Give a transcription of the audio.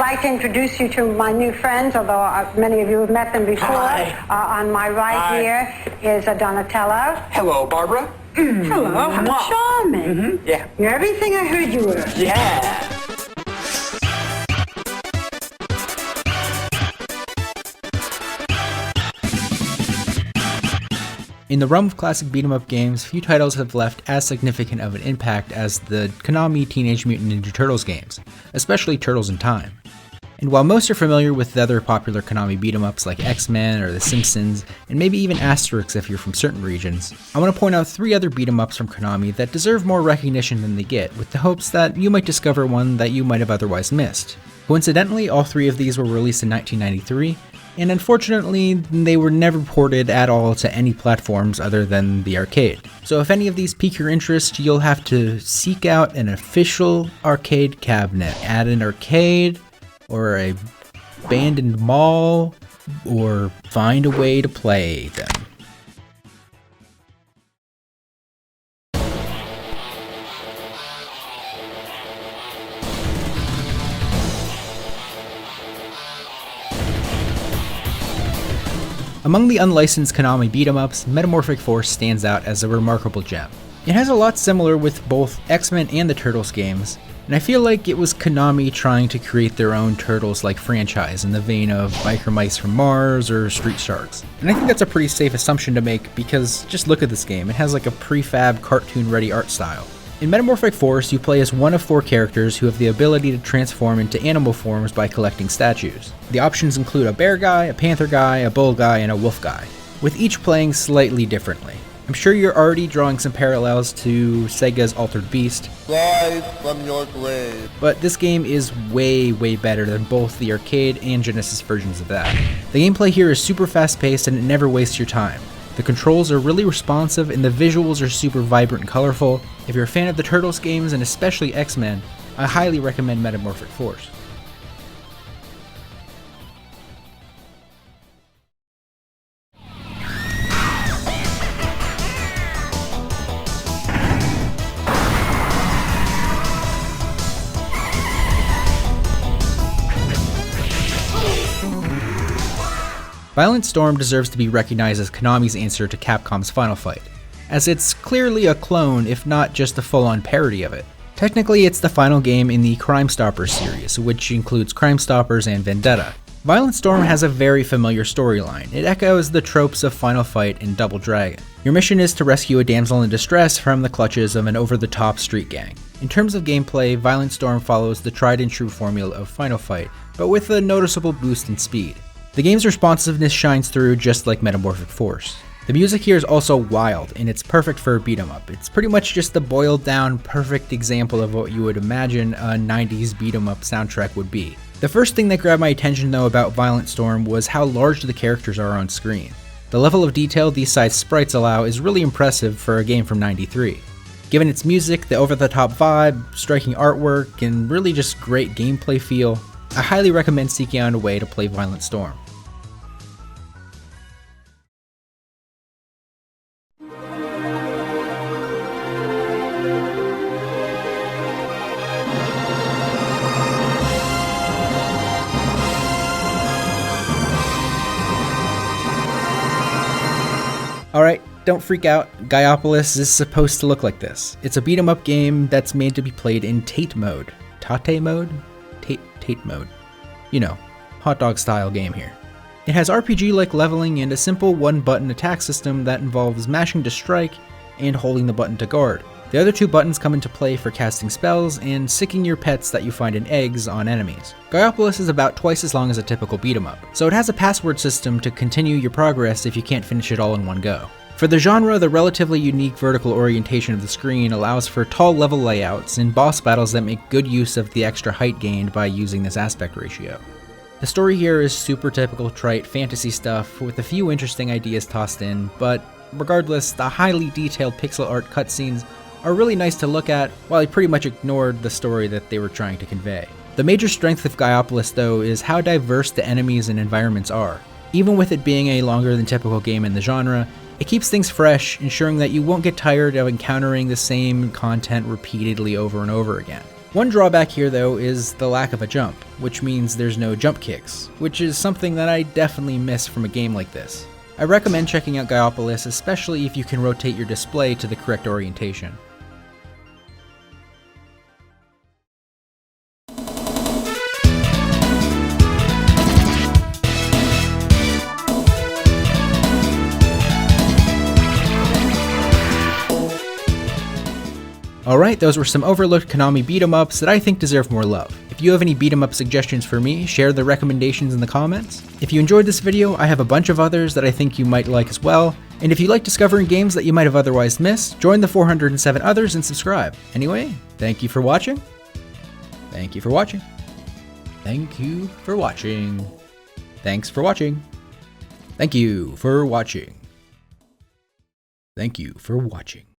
like to introduce you to my new friends, although many of you have met them before. Hi. On my right here is Donatello. Hello, Barbara. Hello, how charming. Yeah. You're everything I heard you were. Yeah. In the realm of classic beat-em-up games, few titles have left as significant of an impact as the Konami Teenage Mutant Ninja Turtles games, especially Turtles in Time. And while most are familiar with the other popular Konami beat-em-ups like X-Men or The Simpsons, and maybe even Asterix if you're from certain regions, I want to point out 3 other beat-em-ups from Konami that deserve more recognition than they get, with the hopes that you might discover one that you might have otherwise missed. Coincidentally, all 3 of these were released in 1993, and unfortunately, they were never ported at all to any platforms other than the arcade. So if any of these pique your interest, you'll have to seek out an official arcade cabinet at an arcade, or a abandoned mall, or find a way to play them. Among the unlicensed Konami beat-em-ups, Metamorphic Force stands out as a remarkable gem. It has a lot similar with both X-Men and the Turtles games, and I feel like it was Konami trying to create their own Turtles-like franchise in the vein of Biker Mice from Mars or Street Sharks. And I think that's a pretty safe assumption to make because just look at this game, it has like a prefab cartoon-ready art style. In Metamorphic Force, you play as one of 4 characters who have the ability to transform into animal forms by collecting statues. The options include a bear guy, a panther guy, a bull guy, and a wolf guy, with each playing slightly differently. I'm sure you're already drawing some parallels to Sega's Altered Beast, Rise from your grave. But this game is way better than both the arcade and Genesis versions of that. The gameplay here is super fast paced and it never wastes your time. The controls are really responsive and the visuals are super vibrant and colorful. If you're a fan of the Turtles games and especially X-Men, I highly recommend Metamorphic Force. Violent Storm deserves to be recognized as Konami's answer to Capcom's Final Fight, as it's clearly a clone if not just a full-on parody of it. Technically it's the final game in the Crime Stoppers series, which includes Crime Stoppers and Vendetta. Violent Storm has a very familiar storyline. It echoes the tropes of Final Fight and Double Dragon. Your mission is to rescue a damsel in distress from the clutches of an over-the-top street gang. In terms of gameplay, Violent Storm follows the tried and true formula of Final Fight, but with a noticeable boost in speed. The game's responsiveness shines through just like Metamorphic Force. The music here is also wild, and it's perfect for a beat-em-up. It's pretty much just the boiled down, perfect example of what you would imagine a 90s beat-em-up soundtrack would be. The first thing that grabbed my attention though about Violent Storm was how large the characters are on screen. The level of detail these size sprites allow is really impressive for a game from '93. Given its music, the over-the-top vibe, striking artwork, and really just great gameplay feel, I highly recommend seeking out a way to play Violent Storm. Alright, don't freak out, Gaiapolis is supposed to look like this. It's a beat 'em up game that's made to be played in Tate mode. Tate mode? Tate mode. You know, hot dog style game here. It has RPG-like leveling and a simple one-button attack system that involves mashing to strike and holding the button to guard. The other 2 buttons come into play for casting spells and sicking your pets that you find in eggs on enemies. Gaiapolis is about twice as long as a typical beat 'em up, so it has a password system to continue your progress if you can't finish it all in one go. For the genre, the relatively unique vertical orientation of the screen allows for tall level layouts and boss battles that make good use of the extra height gained by using this aspect ratio. The story here is super typical trite fantasy stuff with a few interesting ideas tossed in, but regardless, the highly detailed pixel art cutscenes are really nice to look at, while I pretty much ignored the story that they were trying to convey. The major strength of Gaiapolis though is how diverse the enemies and environments are. Even with it being a longer than typical game in the genre, it keeps things fresh, ensuring that you won't get tired of encountering the same content repeatedly over and over again. One drawback here though is the lack of a jump, which means there's no jump kicks, which is something that I definitely miss from a game like this. I recommend checking out Gaiapolis, especially if you can rotate your display to the correct orientation. Alright, those were some overlooked Konami beat-em-ups that I think deserve more love. If you have any beat-em-up suggestions for me, share the recommendations in the comments. If you enjoyed this video, I have a bunch of others that I think you might like as well. And if you like discovering games that you might have otherwise missed, join the 407 others and subscribe. Anyway, thank you for watching. Thank you for watching. Thank you for watching. Thanks for watching. Thank you for watching. Thank you for watching.